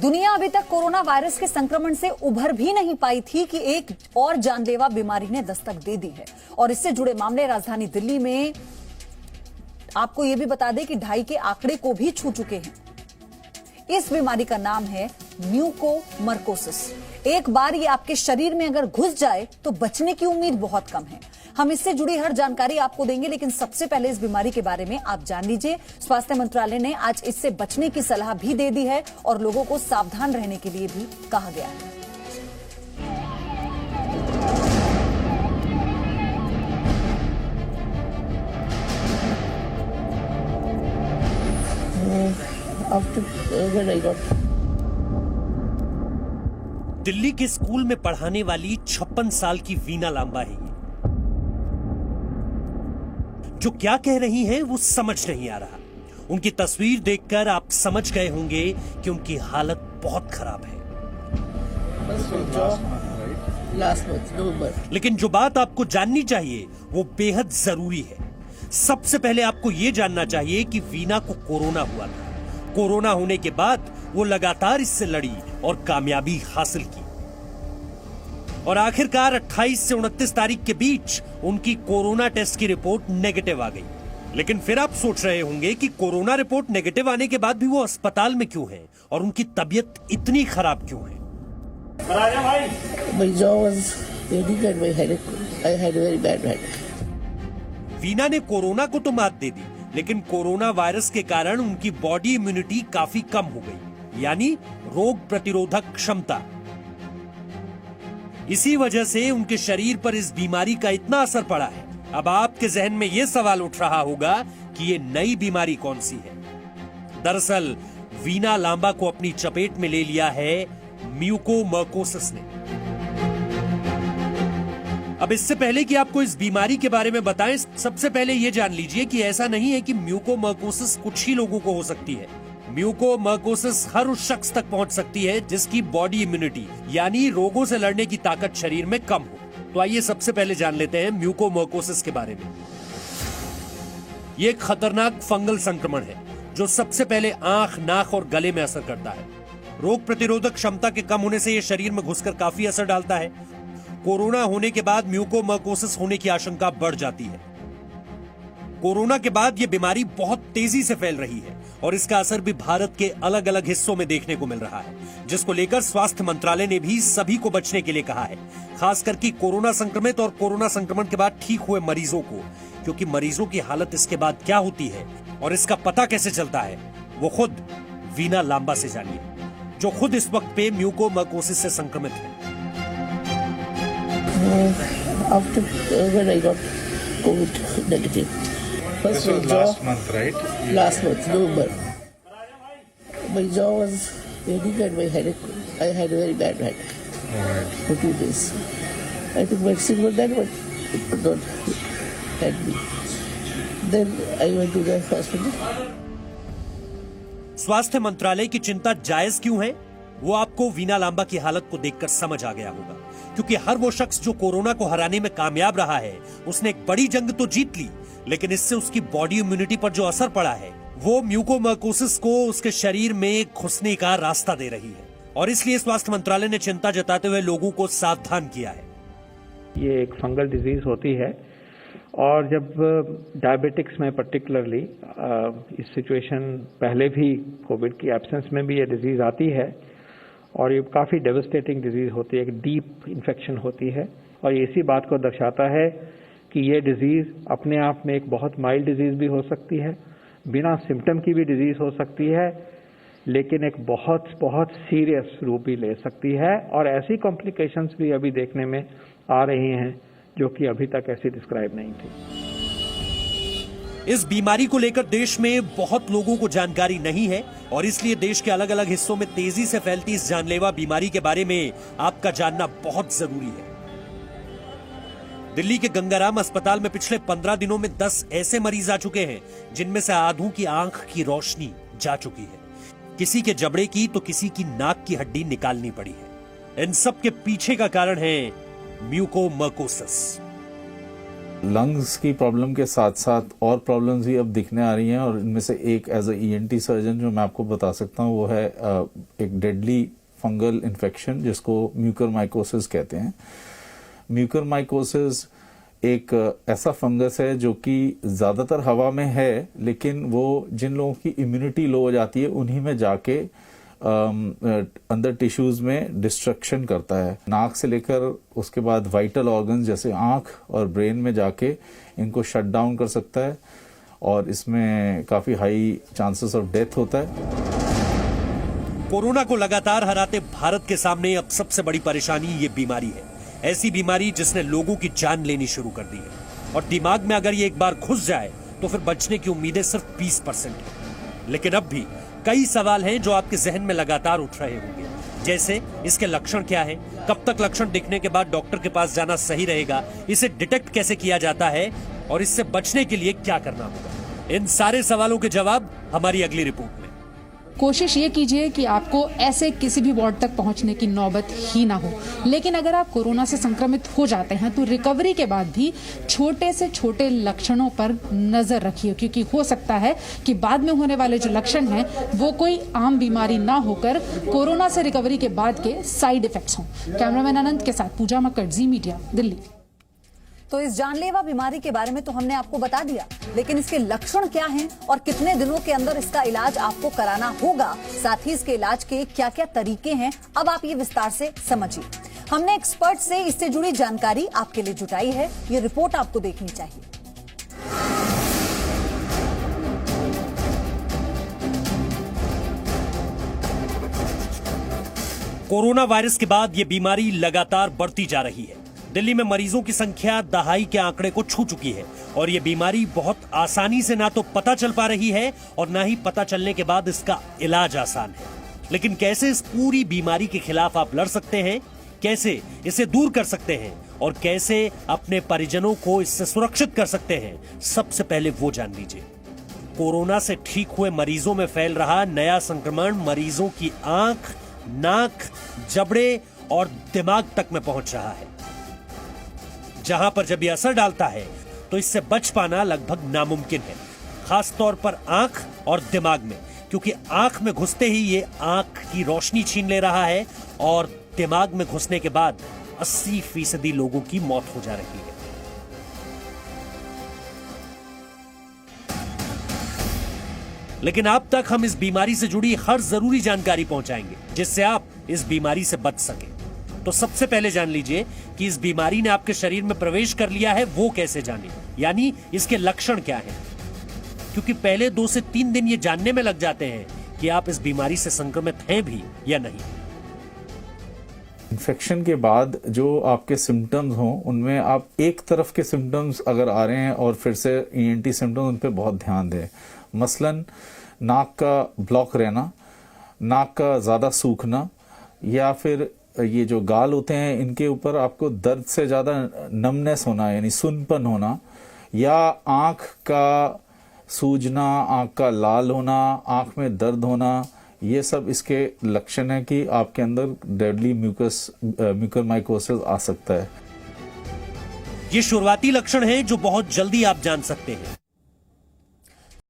दुनिया अभी तक कोरोना वायरस के संक्रमण से उभर भी नहीं पाई थी कि एक और जानलेवा बीमारी ने दस्तक दे दी है। और इससे जुड़े मामले राजधानी दिल्ली में आपको यह भी बता दें कि 2.5 के आंकड़े को भी छू चुके हैं। इस बीमारी का नाम है म्यूकोमर्कोसिस। एक बार ये आपके शरीर में अगर घुस जाए तो बचने की उम्मीद बहुत कम है। हम इससे जुड़ी हर जानकारी आपको देंगे, लेकिन सबसे पहले इस बीमारी के बारे में आप जान लीजिए। स्वास्थ्य मंत्रालय ने आज इससे बचने की सलाह भी दे दी है और लोगों को सावधान रहने के लिए भी कहा गया है। दिल्ली के स्कूल में पढ़ाने वाली 56 साल की वीना लांबा है ये। जो क्या कह रही हैं वो समझ नहीं आ रहा। उनकी तस्वीर देखकर आप समझ गए होंगे कि उनकी हालत बहुत खराब है। लेकिन जो बात आपको जाननी चाहिए वो बेहद जरूरी है। सबसे पहले आपको ये जानना चाहिए कि वीना को कोरोना हुआ था। कोरोना होने के बाद वो लगातार इससे लड़ी और कामयाबी हासिल की और आखिरकार 28 से 29 तारीख के बीच उनकी कोरोना टेस्ट की रिपोर्ट नेगेटिव आ गई। लेकिन फिर आप सोच रहे होंगे कि कोरोना रिपोर्ट नेगेटिव आने के बाद भी वो अस्पताल में क्यों है और उनकी तबीयत इतनी खराब क्यों है। वीना ने कोरोना को तो मात दे दी, लेकिन कोरोना वायरस के कारण उनकी बॉडी इम्यूनिटी काफी कम हो गई, यानी रोग प्रतिरोधक क्षमता। इसी वजह से उनके शरीर पर इस बीमारी का इतना असर पड़ा है। अब आपके जहन में यह सवाल उठ रहा होगा कि ये नई बीमारी कौन सी है। दरअसल वीना लांबा को अपनी चपेट में ले लिया है म्यूकोमर्कोसिस ने। अब इससे पहले कि आपको इस बीमारी के बारे में बताएं, सबसे पहले यह जान लीजिए कि ऐसा नहीं है कि म्यूकोमर्कोसिस कुछ ही लोगों को हो सकती है। म्यूकोमर्कोसिस हर उस शख्स तक पहुंच सकती है जिसकी बॉडी इम्यूनिटी यानी रोगों से लड़ने की ताकत शरीर में कम हो। तो आइए सबसे पहले जान लेते हैं म्यूकोमर्कोसिस के बारे में। यह एक खतरनाक फंगल संक्रमण है जो सबसे पहले आंख, नाक और गले में असर करता है। रोग प्रतिरोधक क्षमता के कम होने से यह शरीर में घुसकर काफी असर डालता है। कोरोना होने के बाद म्यूकोमर्कोसिस होने की आशंका बढ़ जाती है। कोरोना के बाद यह बीमारी बहुत तेजी से फैल रही है और इसका असर भी भारत के अलग अलग हिस्सों में देखने को मिल रहा है, जिसको लेकर स्वास्थ्य मंत्रालय ने भी सभी को बचने के लिए कहा है, खासकर कि कोरोना संक्रमित और कोरोना संक्रमण के बाद ठीक हुए मरीजों को, क्योंकि मरीजों की हालत इसके बाद क्या होती है और इसका पता कैसे चलता है वो खुद वीना लांबा से जानिए, जो खुद इस वक्त पे म्यूकोमर्कोसिस से संक्रमित है। After when I got COVID negative. This was last month, right? Last month, November. My jaw was aching and my headache. I had a very bad headache for 2 days. I took medicine for that, but it could not help me. Then I went to the hospital. स्वास्थ्य मंत्रालय की चिंता जायज क्यों है वो आपको वीना लांबा की हालत को देखकर समझ आ गया होगा, क्योंकि हर वो शख्स जो कोरोना को हराने में कामयाब रहा है उसने एक बड़ी जंग तो जीत ली, लेकिन इससे उसकी बॉडी इम्यूनिटी पर जो असर पड़ा है वो म्यूकोमर्कोसिस को उसके शरीर में घुसने का रास्ता दे रही है। और इसलिए स्वास्थ्य मंत्रालय ने चिंता जताते हुए लोगों को सावधान किया है। ये एक फंगल डिजीज होती है और जब डायबिटिक्स में पर्टिकुलरली इस सिचुएशन पहले भी कोविड की एब्सेंस में भी ये डिजीज आती है और ये काफ़ी डेवस्टेटिंग डिजीज होती है, एक डीप इन्फेक्शन होती है और ये इसी बात को दर्शाता है कि ये डिजीज अपने आप में एक बहुत माइल्ड डिजीज भी हो सकती है, बिना सिम्टम की भी डिजीज हो सकती है, लेकिन एक बहुत बहुत सीरियस रूप भी ले सकती है और ऐसी कॉम्प्लिकेशंस भी अभी देखने में आ रही हैं जो कि अभी तक ऐसी डिस्क्राइब नहीं थी। इस बीमारी को लेकर देश में बहुत लोगों को जानकारी नहीं है और इसलिए देश के अलग अलग हिस्सों में तेजी से फैलती इस जानलेवा बीमारी के बारे में आपका जानना बहुत जरूरी है। दिल्ली के गंगाराम अस्पताल में पिछले 15 दिनों में 10 ऐसे मरीज आ चुके हैं जिनमें से आधों की आंख की रोशनी जा चुकी है, किसी के जबड़े की तो किसी की नाक की हड्डी निकालनी पड़ी है। इन सब के पीछे का कारण है म्यूकोमर्कोसिस। लंग्स की प्रॉब्लम के साथ साथ और प्रॉब्लम्स भी अब दिखने आ रही हैं, और इनमें से एक एज ए ENT सर्जन जो मैं आपको बता सकता हूँ वो है एक डेडली फंगल इन्फेक्शन जिसको म्यूकरमाइकोसिस कहते हैं। म्यूकरमाइकोसिस एक ऐसा फंगस है जो कि ज़्यादातर हवा में है, लेकिन वो जिन लोगों की इम्यूनिटी लो हो जाती है उन्हीं में जाके अंदर टिश्यूज में डिस्ट्रक्शन करता है। नाक से लेकर उसके बाद वाइटल ऑर्गन्स जैसे आंख और ब्रेन में जाके इनको शट डाउन कर सकता है, और इसमें काफ़ी हाई चांसेस ऑफ डेथ होता है। कोरोना को लगातार हराते भारत के सामने अब सबसे बड़ी परेशानी ये बीमारी है। ऐसी बीमारी जिसने लोगों की जान लेनी शुरू कर दी है, और दिमाग में अगर ये एक बार घुस जाए तो फिर बचने की उम्मीदें सिर्फ 20% है। लेकिन अब भी कई सवाल हैं जो आपके जहन में लगातार उठ रहे होंगे, जैसे इसके लक्षण क्या है, कब तक लक्षण दिखने के बाद डॉक्टर के पास जाना सही रहेगा, इसे डिटेक्ट कैसे किया जाता है, और इससे बचने के लिए क्या करना होगा। इन सारे सवालों के जवाब हमारी अगली रिपोर्ट में। कोशिश ये कीजिए कि आपको ऐसे किसी भी वार्ड तक पहुंचने की नौबत ही ना हो। लेकिन अगर आप कोरोना से संक्रमित हो जाते हैं तो रिकवरी के बाद भी छोटे से छोटे लक्षणों पर नजर रखिए, क्योंकि हो सकता है कि बाद में होने वाले जो लक्षण हैं वो कोई आम बीमारी ना होकर कोरोना से रिकवरी के बाद के साइड इफेक्ट्स हों। कैमरामैन अनंत के साथ पूजा मक्कड़, जी मीडिया, दिल्ली। तो इस जानलेवा बीमारी के बारे में तो हमने आपको बता दिया, लेकिन इसके लक्षण क्या हैं और कितने दिनों के अंदर इसका इलाज आपको कराना होगा, साथ ही इसके इलाज के क्या क्या तरीके हैं, अब आप ये विस्तार से समझिए। हमने एक्सपर्ट से इससे जुड़ी जानकारी आपके लिए जुटाई है, ये रिपोर्ट आपको देखनी चाहिए। कोरोना वायरस के बाद ये बीमारी लगातार बढ़ती जा रही है। दिल्ली में मरीजों की संख्या दहाई के आंकड़े को छू चुकी है, और ये बीमारी बहुत आसानी से ना तो पता चल पा रही है और ना ही पता चलने के बाद इसका इलाज आसान है। लेकिन कैसे इस पूरी बीमारी के खिलाफ आप लड़ सकते हैं, कैसे इसे दूर कर सकते हैं, और कैसे अपने परिजनों को इससे सुरक्षित कर सकते हैं, सबसे पहले वो जान लीजिए। कोरोना से ठीक हुए मरीजों में फैल रहा नया संक्रमण मरीजों की आंख, नाक, जबड़े और दिमाग तक में पहुंच रहा है, जहां पर जब ये असर डालता है तो इससे बच पाना लगभग नामुमकिन है, खास तौर पर आंख और दिमाग में, क्योंकि आंख में घुसते ही ये आंख की रोशनी छीन ले रहा है, और दिमाग में घुसने के बाद 80% लोगों की मौत हो जा रही है। लेकिन अब तक हम इस बीमारी से जुड़ी हर जरूरी जानकारी पहुंचाएंगे जिससे आप इस बीमारी से बच सकें। तो सबसे पहले जान लीजिए कि इस बीमारी ने आपके शरीर में प्रवेश कर लिया है वो कैसे जाने, यानी इसके लक्षण क्या हैं, क्योंकि पहले 2 से 3 दिन ये जानने में लग जाते हैं कि आप इस बीमारी से संक्रमित हैं भी या नहीं। इन्फेक्शन के बाद जो आपके सिम्टम्स हों उनमें आप एक तरफ के सिम्टम्स अगर आ रहे हैं और फिर से ENT सिम्टम्स, उन पे बहुत ध्यान दें। मसलन नाक का ब्लॉक रहना, नाक का ज़्यादा सूखना, या फिर ये जो गाल होते हैं इनके ऊपर आपको दर्द से ज़्यादा नमनेस होना यानी सुनपन होना, या आँख का सूजना, आँख का लाल होना, आँख में दर्द होना, ये सब इसके लक्षण है कि आपके अंदर डेडली म्यूकरमाइकोसिस आ सकता है। ये शुरुआती लक्षण हैं जो बहुत जल्दी आप जान सकते हैं।